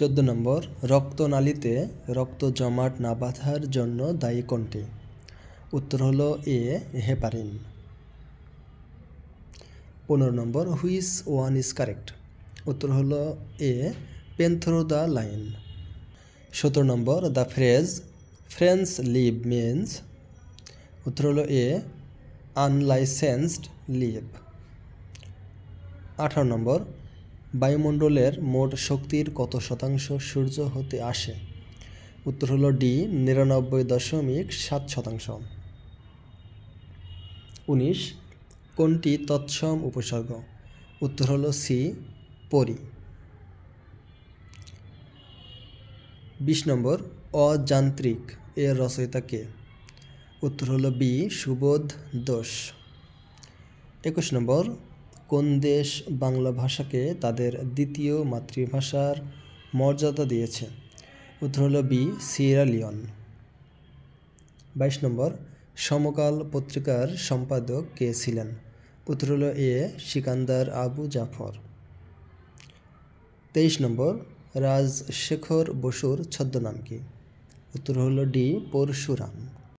14 নম্বর, রক্তনালীতে রক্ত জমাট না বাঁধার জন্য দায়ী কোনটি? উত্তর হলো এ, হেপারিন। 15 নম্বর, হুইচ ওয়ান ইজ কারেক্ট? উত্তর হলো এ, পেন্থ্রোদা লাইন। 17 নম্বর, the phrase French leave means? উত্তর হলো এ, আনলাইসেন্সড লিভ। 18 নম্বর, বায়ুমণ্ডলের মোট শক্তির কত শতাংশ সূর্য হতে আসে? উত্তর হলো ডি, 99.7%। 19, কোনটি তৎসম উপসর্গ? উত্তর হলো সি, পরি। 20 নম্বর, অযান্ত্রিক এর রচয়িতা কে? উত্তর হলো বি, সুবোধ দোষ। 21 নম্বর, কোন দেশ বাংলা ভাষাকে তাদের দ্বিতীয় মাতৃভাষার মর্যাদা দিয়েছে? উত্তর হলো বি, সিয়েরা লিওন। 22 নম্বর, সমকাল পত্রিকার সম্পাদক কে ছিলেন? উত্তর হলো এ, সিকান্দার আবু জাফর। 23 নম্বর, রাজশেখর বসুর ছদ্মনাম কি? উত্তর হলো ডি, পরশুরাম।